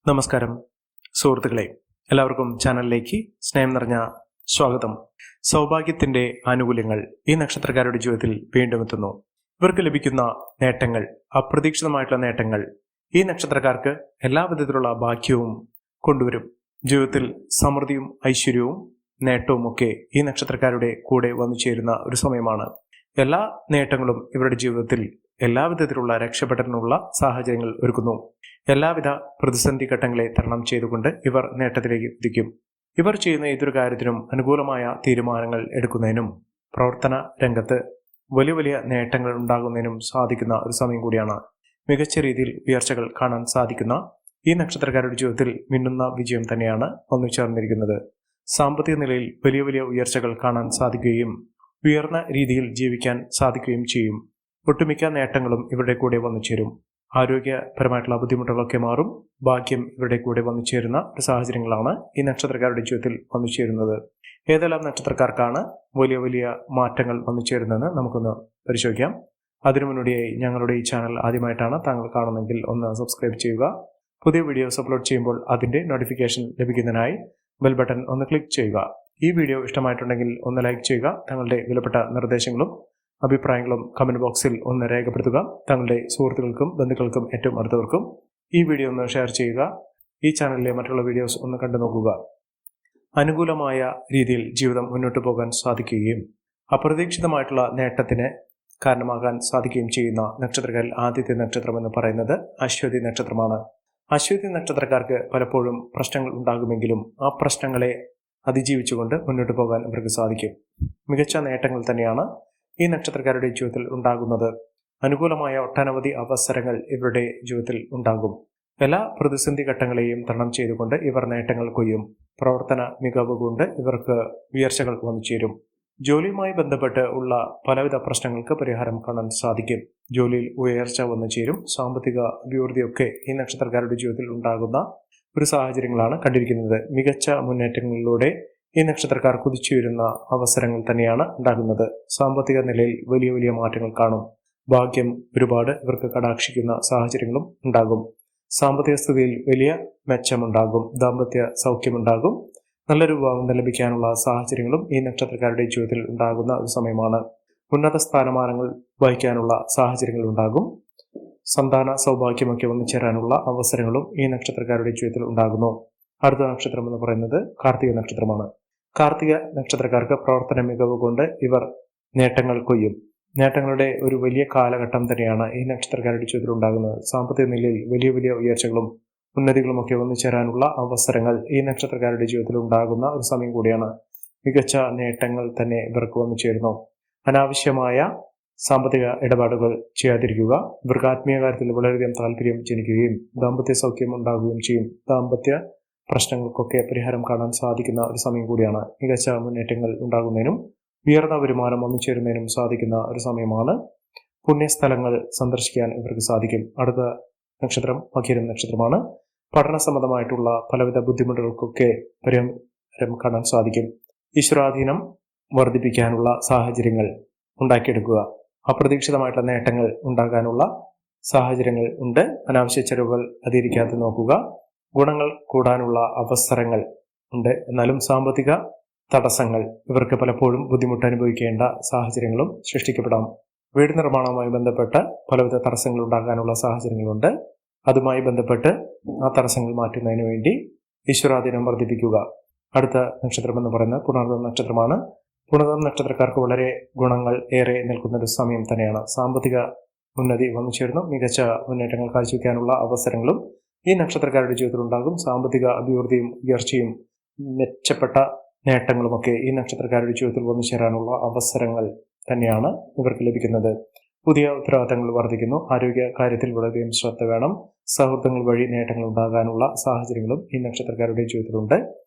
നമസ്കാരം സുഹൃത്തുക്കളെ, എല്ലാവർക്കും ചാനലിലേക്ക് സ്നേഹം നിറഞ്ഞ സ്വാഗതം. സൗഭാഗ്യത്തിന്റെ ആനുകൂല്യങ്ങൾ ഈ നക്ഷത്രക്കാരുടെ ജീവിതത്തിൽ വീണ്ടും എത്തുന്നു. ഇവർക്ക് ലഭിക്കുന്ന നേട്ടങ്ങൾ, അപ്രതീക്ഷിതമായിട്ടുള്ള നേട്ടങ്ങൾ ഈ നക്ഷത്രക്കാർക്ക് എല്ലാ വിധത്തിലുള്ള ഭാഗ്യവും കൊണ്ടുവരും. ജീവിതത്തിൽ സമൃദ്ധിയും ഐശ്വര്യവും നേട്ടവും ഒക്കെ ഈ നക്ഷത്രക്കാരുടെ കൂടെ വന്നു ചേരുന്ന ഒരു സമയമാണ്. എല്ലാ നേട്ടങ്ങളും ഇവരുടെ ജീവിതത്തിൽ എല്ലാവിധത്തിലുള്ള രക്ഷപ്പെടലിനുള്ള സാഹചര്യങ്ങൾ ഒരുക്കുന്നു. എല്ലാവിധ പ്രതിസന്ധി ഘട്ടങ്ങളെ തരണം ചെയ്തുകൊണ്ട് ഇവർ നേട്ടത്തിലേക്ക് കുതിക്കും. ഇവർ ചെയ്യുന്ന ഏതൊരു കാര്യത്തിനും അനുകൂലമായ തീരുമാനങ്ങൾ എടുക്കുന്നതിനും പ്രവർത്തന രംഗത്ത് വലിയ വലിയ നേട്ടങ്ങൾ ഉണ്ടാകുന്നതിനും സാധിക്കുന്ന ഒരു സമയം കൂടിയാണ്. മികച്ച രീതിയിൽ ഉയർച്ചകൾ കാണാൻ സാധിക്കുന്ന ഈ നക്ഷത്രക്കാരുടെ ജീവിതത്തിൽ മിന്നുന്ന വിജയം തന്നെയാണ് വന്നു ചേർന്നിരിക്കുന്നത്. സാമ്പത്തിക നിലയിൽ വലിയ വലിയ ഉയർച്ചകൾ കാണാൻ സാധിക്കുകയും ഉയർന്ന രീതിയിൽ ജീവിക്കാൻ സാധിക്കുകയും ചെയ്യും. ഒട്ടുമിക്ക നേട്ടങ്ങളും ഇവരുടെ കൂടെ വന്നു ചേരും. ആരോഗ്യപരമായിട്ടുള്ള ബുദ്ധിമുട്ടുകളൊക്കെ മാറും. ഭാഗ്യം ഇവരുടെ കൂടെ വന്നു ചേരുന്ന ഒരു സാഹചര്യങ്ങളാണ് ഈ നക്ഷത്രക്കാരുടെ ജീവിതത്തിൽ വന്നു ചേരുന്നത്. ഏതെല്ലാം നക്ഷത്രക്കാർക്കാണ് വലിയ വലിയ മാറ്റങ്ങൾ വന്നു ചേരുന്നതെന്ന് നമുക്കൊന്ന് പരിശോധിക്കാം. അതിനു മുന്നോടിയായി ഞങ്ങളുടെ ഈ ചാനൽ ആദ്യമായിട്ടാണ് താങ്കൾ കാണുന്നതെങ്കിൽ ഒന്ന് സബ്സ്ക്രൈബ് ചെയ്യുക. പുതിയ വീഡിയോസ് അപ്ലോഡ് ചെയ്യുമ്പോൾ അതിന്റെ നോട്ടിഫിക്കേഷൻ ലഭിക്കുന്നതിനായി ബെൽ ബട്ടൺ ഒന്ന് ക്ലിക്ക് ചെയ്യുക. ഈ വീഡിയോ ഇഷ്ടമായിട്ടുണ്ടെങ്കിൽ ഒന്ന് ലൈക്ക് ചെയ്യുക. തങ്ങളുടെ വിലപ്പെട്ട നിർദ്ദേശങ്ങളും അഭിപ്രായങ്ങളും കമന്റ് ബോക്സിൽ ഒന്ന് രേഖപ്പെടുത്തുക. തങ്ങളുടെ സുഹൃത്തുക്കൾക്കും ബന്ധുക്കൾക്കും ഏറ്റവും അടുത്തവർക്കും ഈ വീഡിയോ ഒന്ന് ഷെയർ ചെയ്യുക. ഈ ചാനലിലെ മറ്റുള്ള വീഡിയോസ് ഒന്ന് കണ്ടു നോക്കുക. അനുകൂലമായ രീതിയിൽ ജീവിതം മുന്നോട്ട് പോകാൻ സാധിക്കുകയും അപ്രതീക്ഷിതമായിട്ടുള്ള നേട്ടത്തിന് കാരണമാകാൻ സാധിക്കുകയും ചെയ്യുന്ന നക്ഷത്രക്കാരിൽ ആദ്യത്തെ നക്ഷത്രം എന്ന് പറയുന്നത് അശ്വതി നക്ഷത്രമാണ്. അശ്വതി നക്ഷത്രക്കാർക്ക് പലപ്പോഴും പ്രശ്നങ്ങൾ ഉണ്ടാകുമെങ്കിലും ആ പ്രശ്നങ്ങളെ അതിജീവിച്ചുകൊണ്ട് മുന്നോട്ട് പോകാൻ ഇവർക്ക് സാധിക്കും. മികച്ച നേട്ടങ്ങൾ തന്നെയാണ് ഈ നക്ഷത്രക്കാരുടെ ജീവിതത്തിൽ ഉണ്ടാകുന്നത്. അനുകൂലമായ ഒട്ടനവധി അവസരങ്ങൾ ഇവരുടെ ജീവിതത്തിൽ ഉണ്ടാകും. എല്ലാ പ്രതിസന്ധി ഘട്ടങ്ങളെയും തരണം ചെയ്തുകൊണ്ട് ഇവർ നേട്ടങ്ങൾ കൊയ്യും. പ്രവർത്തന മികവ് കൊണ്ട് ഇവർക്ക് ഉയർച്ചകൾ വന്നു ചേരും. ജോലിയുമായി ബന്ധപ്പെട്ട് ഉള്ള പലവിധ പ്രശ്നങ്ങൾക്ക് പരിഹാരം കാണാൻ സാധിക്കും. ജോലിയിൽ ഉയർച്ച വന്നു ചേരും. സാമ്പത്തിക അഭിവൃദ്ധിയൊക്കെ ഈ നക്ഷത്രക്കാരുടെ ജീവിതത്തിൽ ഉണ്ടാകുന്ന ഒരു സാഹചര്യങ്ങളാണ് കണ്ടിരിക്കുന്നത്. മികച്ച മുന്നേറ്റങ്ങളിലൂടെ ഈ നക്ഷത്രക്കാർ കുതിച്ചുയരുന്ന അവസരങ്ങൾ തന്നെയാണ് ഉണ്ടാകുന്നത്. സാമ്പത്തിക നിലയിൽ വലിയ വലിയ മാറ്റങ്ങൾ കാണും. ഭാഗ്യം ഒരുപാട് ഇവർക്ക് കടാക്ഷിക്കുന്ന സാഹചര്യങ്ങളും ഉണ്ടാകും. സാമ്പത്തിക സ്ഥിതിയിൽ വലിയ മെച്ചമുണ്ടാകും. ദാമ്പത്യ സൗഖ്യമുണ്ടാകും. നല്ലൊരു വിവാഹം ലഭിക്കാനുള്ള സാഹചര്യങ്ങളും ഈ നക്ഷത്രക്കാരുടെ ജീവിതത്തിൽ ഉണ്ടാകുന്ന ഒരു സമയമാണ്. ഉന്നത സ്ഥാനമാനങ്ങൾ വഹിക്കാനുള്ള സാഹചര്യങ്ങൾ ഉണ്ടാകും. സന്താന സൗഭാഗ്യമൊക്കെ വന്നു ചേരാനുള്ള അവസരങ്ങളും ഈ നക്ഷത്രക്കാരുടെ ജീവിതത്തിൽ ഉണ്ടാകുന്നു. അടുത്ത നക്ഷത്രം എന്ന് പറയുന്നത് കാർത്തിക നക്ഷത്രമാണ്. കാർത്തിക നക്ഷത്രക്കാർക്ക് പ്രവർത്തന മികവ് കൊണ്ട് ഇവർ നേട്ടങ്ങൾ കൊയ്യും. നേട്ടങ്ങളുടെ ഒരു വലിയ കാലഘട്ടം തന്നെയാണ് ഈ നക്ഷത്രക്കാരുടെ ജീവിതത്തിൽ ഉണ്ടാകുന്നത്. സാമ്പത്തിക നിലയിൽ വലിയ വലിയ ഉയർച്ചകളും ഉന്നതികളും ഒക്കെ വന്നു ചേരാനുള്ള അവസരങ്ങൾ ഈ നക്ഷത്രക്കാരുടെ ജീവിതത്തിൽ ഉണ്ടാകുന്ന ഒരു സമയം കൂടിയാണ്. മികച്ച നേട്ടങ്ങൾ തന്നെ ഇവർക്ക് വന്നു ചേരുന്നു. അനാവശ്യമായ സാമ്പത്തിക ഇടപാടുകൾ ചെയ്യാതിരിക്കുക. ഇവർക്ക് ആത്മീയ കാര്യത്തിൽ വളരെയധികം താല്പര്യം ജനിക്കുകയും ദാമ്പത്യ സൗഖ്യം ഉണ്ടാകുകയും ചെയ്യും. ദാമ്പത്യ പ്രശ്നങ്ങൾക്കൊക്കെ പരിഹാരം കാണാൻ സാധിക്കുന്ന ഒരു സമയം കൂടിയാണ്. മികച്ച മുന്നേറ്റങ്ങൾ ഉണ്ടാകുന്നതിനും ഉയർന്ന വരുമാനം വന്നു ചേരുന്നതിനും സാധിക്കുന്ന ഒരു സമയമാണ്. പുണ്യസ്ഥലങ്ങൾ സന്ദർശിക്കാൻ ഇവർക്ക് സാധിക്കും. അടുത്ത നക്ഷത്രം മകരം നക്ഷത്രമാണ്. പഠന സംബന്ധമായിട്ടുള്ള പലവിധ ബുദ്ധിമുട്ടുകൾക്കൊക്കെ പരിഹാരം കാണാൻ സാധിക്കും. ഈശ്വരാധീനം വർദ്ധിപ്പിക്കാനുള്ള സാഹചര്യങ്ങൾ ഉണ്ടാക്കിയെടുക്കുക. അപ്രതീക്ഷിതമായിട്ടുള്ള നേട്ടങ്ങൾ ഉണ്ടാകാനുള്ള സാഹചര്യങ്ങൾ ഉണ്ട്. അനാവശ്യ ചെലവുകൾ അതിരിക്കാതെ നോക്കുക. ഗുണങ്ങൾ കൂടാനുള്ള അവസരങ്ങൾ ഉണ്ട്. എന്നാലും സാമ്പത്തിക തടസ്സങ്ങൾ ഇവർക്ക് പലപ്പോഴും ബുദ്ധിമുട്ട് അനുഭവിക്കേണ്ട സാഹചര്യങ്ങളും സൃഷ്ടിക്കപ്പെടാം. വീട് നിർമ്മാണവുമായി ബന്ധപ്പെട്ട് പലവിധ തടസ്സങ്ങൾ ഉണ്ടാകാനുള്ള സാഹചര്യങ്ങളുണ്ട്. അതുമായി ബന്ധപ്പെട്ട് ആ തടസ്സങ്ങൾ മാറ്റുന്നതിന് വേണ്ടി ഈശ്വരാധീനം വർദ്ധിപ്പിക്കുക. അടുത്ത നക്ഷത്രം എന്ന് പറയുന്നത് പുണർദം നക്ഷത്രമാണ്. പുണർദം നക്ഷത്രക്കാർക്ക് വളരെ ഗുണങ്ങൾ ഏറെ നിൽക്കുന്ന ഒരു സമയം തന്നെയാണ്. സാമ്പത്തിക ഉന്നതി വന്നു ചേർന്നു. മികച്ച മുന്നേറ്റങ്ങൾ കാഴ്ചവെക്കാനുള്ള അവസരങ്ങളും ഈ നക്ഷത്രക്കാരുടെ ജീവിതത്തിൽ ഉണ്ടാകും. സാമ്പത്തിക അഭിവൃദ്ധിയും ഉയർച്ചയും മെച്ചപ്പെട്ട നേട്ടങ്ങളുമൊക്കെ ഈ നക്ഷത്രക്കാരുടെ ജീവിതത്തിൽ വന്നു ചേരാനുള്ള അവസരങ്ങൾ തന്നെയാണ് ഇവർക്ക് ലഭിക്കുന്നത്. പുതിയ ഉത്തരവാദിത്തങ്ങൾ വർദ്ധിക്കുന്നു. ആരോഗ്യ കാര്യത്തിൽ വളരെയധികം ശ്രദ്ധ വേണം. സൗഹൃദങ്ങൾ വഴി നേട്ടങ്ങൾ ഉണ്ടാകാനുള്ള സാഹചര്യങ്ങളും ഈ നക്ഷത്രക്കാരുടെ ജീവിതത്തിലുണ്ട്.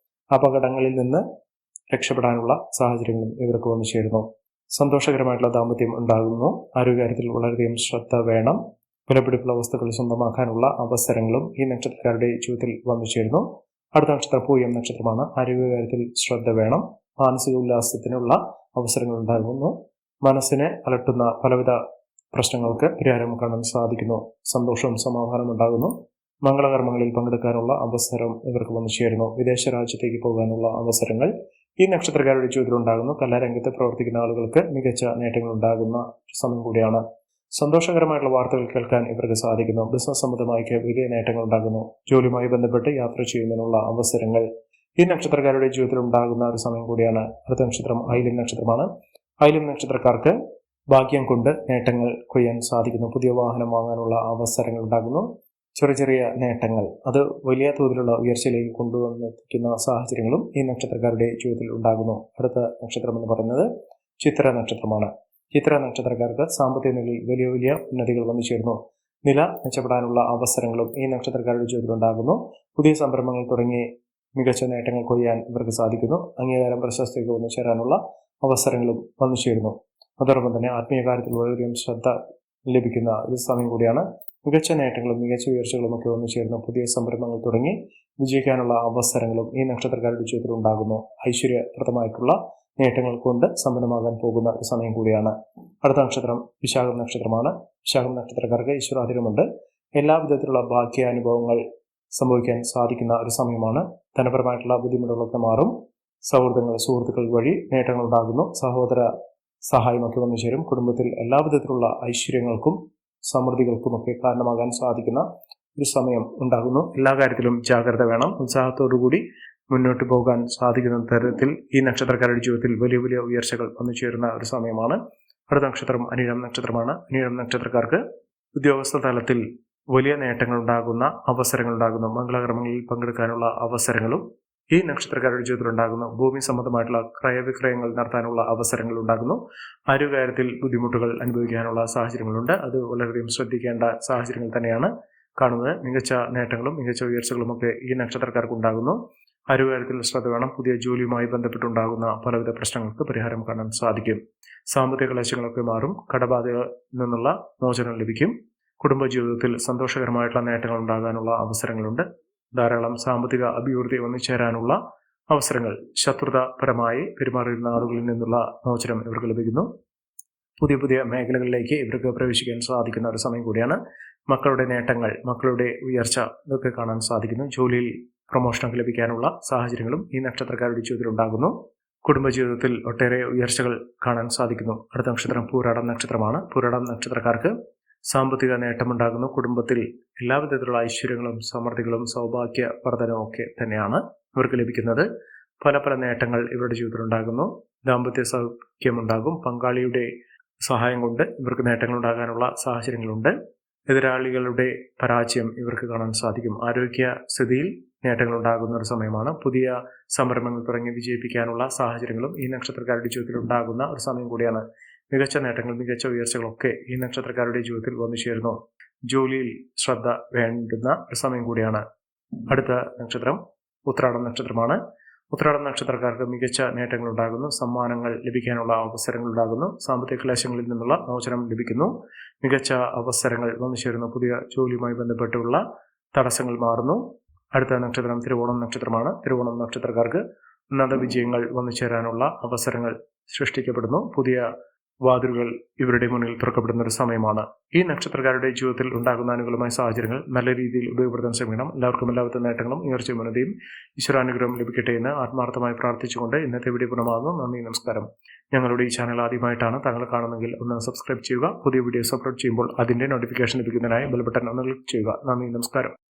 അപകടങ്ങളിൽ നിന്ന് രക്ഷപ്പെടാനുള്ള സാഹചര്യങ്ങളും ഇവർക്ക് വന്നു ചേരുന്നു. സന്തോഷകരമായിട്ടുള്ള ദാമ്പത്യം ഉണ്ടാകുന്നു. ആരോഗ്യകാര്യത്തിൽ വളരെയധികം ശ്രദ്ധ വേണം. വിലപിടിപ്പുള്ള വസ്തുക്കൾ സ്വന്തമാക്കാനുള്ള അവസരങ്ങളും ഈ നക്ഷത്രക്കാരുടെ ജീവിതത്തിൽ വന്നു ചേരുന്നു. അടുത്ത നക്ഷത്രം പൂയം നക്ഷത്രമാണ്. ആരോഗ്യകാര്യത്തിൽ ശ്രദ്ധ വേണം. മാനസിക ഉല്ലാസത്തിനുള്ള അവസരങ്ങൾ ഉണ്ടാകുന്നു. മനസ്സിനെ അലട്ടുന്ന പലവിധ പ്രശ്നങ്ങൾക്ക് പരിഹാരം കാണാൻ സാധിക്കുന്നു. സന്തോഷവും സമാധാനവും ഉണ്ടാകുന്നു. മംഗളകർമ്മങ്ങളിൽ പങ്കെടുക്കാനുള്ള അവസരം ഇവർക്ക് വന്നു ചേരുന്നു. വിദേശ രാജ്യത്തേക്ക് പോകാനുള്ള അവസരങ്ങൾ ഈ നക്ഷത്രക്കാരുടെ ജീവിതത്തിൽ ഉണ്ടാകുന്നു. കലാരംഗത്ത് പ്രവർത്തിക്കുന്ന ആളുകൾക്ക് മികച്ച നേട്ടങ്ങൾ ഉണ്ടാകുന്ന സമയം കൂടിയാണ്. സന്തോഷകരമായിട്ടുള്ള വാർത്തകൾ കേൾക്കാൻ ഇവർക്ക് സാധിക്കുന്നു. ബിസിനസ് സംബന്ധമായി വലിയ നേട്ടങ്ങൾ ഉണ്ടാകുന്നു. ജോലിയുമായി ബന്ധപ്പെട്ട് യാത്ര ചെയ്യുന്നതിനുള്ള അവസരങ്ങൾ ഈ നക്ഷത്രക്കാരുടെ ജീവിതത്തിൽ ഉണ്ടാകുന്ന ഒരു സമയം കൂടിയാണ്. അടുത്ത നക്ഷത്രം ആയില്യം നക്ഷത്രമാണ്. ആയില്യം നക്ഷത്രക്കാർക്ക് ഭാഗ്യം കൊണ്ട് നേട്ടങ്ങൾ കൊയ്യാൻ സാധിക്കുന്നു. പുതിയ വാഹനം വാങ്ങാനുള്ള അവസരങ്ങൾ ഉണ്ടാകുന്നു. ചെറിയ ചെറിയ നേട്ടങ്ങൾ അത് വലിയ തോതിലുള്ള ഉയർച്ചയിലേക്ക് കൊണ്ടുവന്നെത്തിക്കുന്ന സാഹചര്യങ്ങളും ഈ നക്ഷത്രക്കാരുടെ ജീവിതത്തിൽ ഉണ്ടാകുന്നു. അടുത്ത നക്ഷത്രം എന്ന് പറയുന്നത് ചിത്ര നക്ഷത്രമാണ്. ചിത്ര നക്ഷത്രക്കാർക്ക് സാമ്പത്തിക നിലയിൽ വലിയ വലിയ ഉന്നതികൾ വന്നു ചേരുന്നു. നില മെച്ചപ്പെടാനുള്ള അവസരങ്ങളും ഈ നക്ഷത്രക്കാരുടെ ജീവിതത്തിൽ ഉണ്ടാകുന്നു. പുതിയ സംരംഭങ്ങൾ തുടങ്ങി മികച്ച നേട്ടങ്ങൾ കൊയ്യാൻ ഇവർക്ക് സാധിക്കുന്നു. അംഗീകാരം പ്രശസ്തിക്ക് വന്നു ചേരാനുള്ള അവസരങ്ങളും വന്നു ചേരുന്നു. അതോടൊപ്പം തന്നെ ആത്മീയ കാര്യത്തിൽ വളരെയധികം ശ്രദ്ധ ലഭിക്കുന്ന ഒരു സമയം കൂടിയാണ്. മികച്ച നേട്ടങ്ങളും മികച്ച ഉയർച്ചകളും ഒക്കെ വന്നു ചേരുന്നു. പുതിയ സംരംഭങ്ങൾ തുടങ്ങി വിജയിക്കാനുള്ള അവസരങ്ങളും ഈ നക്ഷത്രക്കാരുടെ ജീവിതത്തിൽ ഉണ്ടാകുന്നു. ഐശ്വര്യപ്രദമായിട്ടുള്ള നേട്ടങ്ങൾ കൊണ്ട് സമ്പന്നമാകാൻ പോകുന്ന ഒരു സമയം കൂടിയാണ്. അടുത്ത നക്ഷത്രം വിശാഖം നക്ഷത്രമാണ്. വിശാഖം നക്ഷത്രക്കാർക്ക് ഈശ്വരാധീനമുണ്ട്. എല്ലാ വിധത്തിലുള്ള ഭാഗ്യാനുഭവങ്ങൾ സംഭവിക്കാൻ സാധിക്കുന്ന ഒരു സമയമാണ്. ധനപരമായിട്ടുള്ള ബുദ്ധിമുട്ടുകളൊക്കെ മാറും. സുഹൃത്തുക്കൾ വഴി നേട്ടങ്ങൾ ഉണ്ടാകുന്നു. സഹോദര സഹായമൊക്കെ വന്നു ചേരും. കുടുംബത്തിൽ എല്ലാ വിധത്തിലുള്ള ഐശ്വര്യങ്ങൾക്കും സമൃദ്ധികൾക്കുമൊക്കെ കാരണമാകാൻ സാധിക്കുന്ന ഒരു സമയം ഉണ്ടാകുന്നു. എല്ലാ കാര്യത്തിലും ജാഗ്രത വേണം. ഉത്സാഹത്തോടുകൂടി മുന്നോട്ട് പോകാൻ സാധിക്കുന്ന തരത്തിൽ ഈ നക്ഷത്രക്കാരുടെ ജീവിതത്തിൽ വലിയ വലിയ ഉയർച്ചകൾ വന്നു ചേരുന്ന ഒരു സമയമാണ്. അടുത്ത നക്ഷത്രം അനിഴം നക്ഷത്രമാണ്. അനിഴം നക്ഷത്രക്കാർക്ക് ഉദ്യോഗസ്ഥ തലത്തിൽ വലിയ നേട്ടങ്ങൾ ഉണ്ടാകുന്ന അവസരങ്ങൾ ഉണ്ടാകുന്നു. മംഗളകർമ്മങ്ങളിൽ പങ്കെടുക്കാനുള്ള അവസരങ്ങളും ഈ നക്ഷത്രക്കാരുടെ ജീവിതത്തിൽ ഉണ്ടാകുന്നു. ഭൂമി സംബന്ധമായിട്ടുള്ള ക്രയവിക്രയങ്ങൾ നടത്താനുള്ള അവസരങ്ങൾ ഉണ്ടാകുന്നു. ആരോഗ്യകാര്യത്തിൽ ബുദ്ധിമുട്ടുകൾ അനുഭവിക്കാനുള്ള സാഹചര്യങ്ങളുണ്ട്. അത് വളരെയധികം ശ്രദ്ധിക്കേണ്ട സാഹചര്യങ്ങൾ തന്നെയാണ് കാണുന്നത്. മികച്ച നേട്ടങ്ങളും മികച്ച ഉയർച്ചകളും ഒക്കെ ഈ നക്ഷത്രക്കാർക്ക് ഉണ്ടാകുന്നു. ആരോഗ്യകാര്യത്തിൽ ശ്രദ്ധ വേണം. പുതിയ ജോലിയുമായി ബന്ധപ്പെട്ടുണ്ടാകുന്ന പലവിധ പ്രശ്നങ്ങൾക്ക് പരിഹാരം കാണാൻ സാധിക്കും. സാമ്പത്തിക ക്ലേശങ്ങളൊക്കെ മാറും. കടബാധയിൽ നിന്നുള്ള മോചനം ലഭിക്കും. കുടുംബജീവിതത്തിൽ സന്തോഷകരമായിട്ടുള്ള നേട്ടങ്ങൾ ഉണ്ടാകാനുള്ള അവസരങ്ങളുണ്ട്. ധാരാളം സാമ്പത്തിക അഭിവൃദ്ധി വന്നുചേരാനുള്ള അവസരങ്ങൾ. ശത്രുതാപരമായി പെരുമാറിയിരുന്ന ആളുകളിൽ നിന്നുള്ള മോചനം ഇവർക്ക് ലഭിക്കുന്നു. പുതിയ പുതിയ മേഖലകളിലേക്ക് ഇവർക്ക് പ്രവേശിക്കാൻ സാധിക്കുന്ന ഒരു സമയം കൂടിയാണ്. മക്കളുടെ നേട്ടങ്ങൾ, മക്കളുടെ ഉയർച്ച ഇതൊക്കെ കാണാൻ സാധിക്കുന്നു. ജോലിയിൽ പ്രൊമോഷനൊക്കെ ലഭിക്കാനുള്ള സാഹചര്യങ്ങളും ഈ നക്ഷത്രക്കാരുടെ ജീവിതത്തിൽ ഉണ്ടാകുന്നു. കുടുംബജീവിതത്തിൽ ഒട്ടേറെ ഉയർച്ചകൾ കാണാൻ സാധിക്കുന്നു. അടുത്ത നക്ഷത്രം പൂരാടം നക്ഷത്രമാണ്. പൂരാടം നക്ഷത്രക്കാർക്ക് സാമ്പത്തിക നേട്ടമുണ്ടാകുന്നു. കുടുംബത്തിൽ എല്ലാവിധത്തിലുള്ള ഐശ്വര്യങ്ങളും സമൃദ്ധികളും സൗഭാഗ്യ വർധനവും ഒക്കെ തന്നെയാണ് ഇവർക്ക് ലഭിക്കുന്നത്. പല പല നേട്ടങ്ങൾ ഇവരുടെ ജീവിതത്തിൽ ഉണ്ടാകുന്നു. ദാമ്പത്യ സൗഖ്യമുണ്ടാകും. പങ്കാളിയുടെ സഹായം കൊണ്ട് ഇവർക്ക് നേട്ടങ്ങൾ ഉണ്ടാകാനുള്ള സാഹചര്യങ്ങളുണ്ട്. എതിരാളികളുടെ പരാജയം ഇവർക്ക് കാണാൻ സാധിക്കും. ആരോഗ്യ സ്ഥിതിയിൽ നേട്ടങ്ങൾ ഉണ്ടാകുന്ന ഒരു സമയമാണ്. പുതിയ സംരംഭങ്ങൾ തുടങ്ങി വിജയിപ്പിക്കാനുള്ള സാഹചര്യങ്ങളും ഈ നക്ഷത്രക്കാരുടെ ജീവിതത്തിൽ ഉണ്ടാകുന്ന ഒരു സമയം കൂടിയാണ്. മികച്ച നേട്ടങ്ങൾ, മികച്ച ഉയർച്ചകളൊക്കെ ഈ നക്ഷത്രക്കാരുടെ ജീവിതത്തിൽ വന്നു ചേരുന്നു. ജോലിയിൽ ശ്രദ്ധ വേണ്ടുന്ന ഒരു സമയം കൂടിയാണ്. അടുത്ത നക്ഷത്രം ഉത്രാടം നക്ഷത്രമാണ്. ഉത്രാടം നക്ഷത്രക്കാർക്ക് മികച്ച നേട്ടങ്ങൾ ഉണ്ടാകുന്നു. സമ്മാനങ്ങൾ ലഭിക്കാനുള്ള അവസരങ്ങൾ ഉണ്ടാകുന്നു. സാമ്പത്തിക ക്ലേശങ്ങളിൽ നിന്നുള്ള മോചനം ലഭിക്കുന്നു. മികച്ച അവസരങ്ങൾ വന്നു ചേരുന്നു. പുതിയ ജോലിയുമായി ബന്ധപ്പെട്ടുള്ള തടസ്സങ്ങൾ മാറുന്നു. അടുത്ത നക്ഷത്രം തിരുവോണം നക്ഷത്രമാണ്. തിരുവോണം നക്ഷത്രക്കാർക്ക് ഉന്നത വിജയങ്ങൾ വന്നു ചേരാനുള്ള അവസരങ്ങൾ സൃഷ്ടിക്കപ്പെടുന്നു. പുതിയ വാതിലുകൾ ഇവരുടെ മുന്നിൽ തുറക്കപ്പെടുന്ന ഒരു സമയമാണ്. ഈ നക്ഷത്രക്കാരുടെ ജീവിതത്തിൽ ഉണ്ടാകുന്ന അനുകൂലമായ സാഹചര്യങ്ങൾ നല്ല രീതിയിൽ ഉപയോഗപ്പെടുത്താൻ ശ്രമിക്കണം. എല്ലാവർക്കും എല്ലാവിധ നേട്ടങ്ങളും ഉയർച്ചയും ഉന്നതിയും ഈശ്വരാനുഗ്രഹം ലഭിക്കട്ടെ എന്ന് ആത്മാർത്ഥമായി പ്രാർത്ഥിച്ചുകൊണ്ട് ഇന്നത്തെ വീഡിയോ പൂർണ്ണമാകുന്നു. നന്ദി, നമസ്കാരം. ഞങ്ങളുടെ ഈ ചാനൽ ആദ്യമായിട്ടാണ് താങ്കൾ കാണുന്നതെങ്കിൽ ഒന്ന് സബ്സ്ക്രൈബ് ചെയ്യുക. പുതിയ വീഡിയോസ് അപ്ലോഡ് ചെയ്യുമ്പോൾ അതിന്റെ നോട്ടിഫിക്കേഷൻ ലഭിക്കുന്നതിനായി ബെൽ ബട്ടൺ ഒന്ന് ക്ലിക്ക് ചെയ്യുക. നന്ദി, നമസ്കാരം.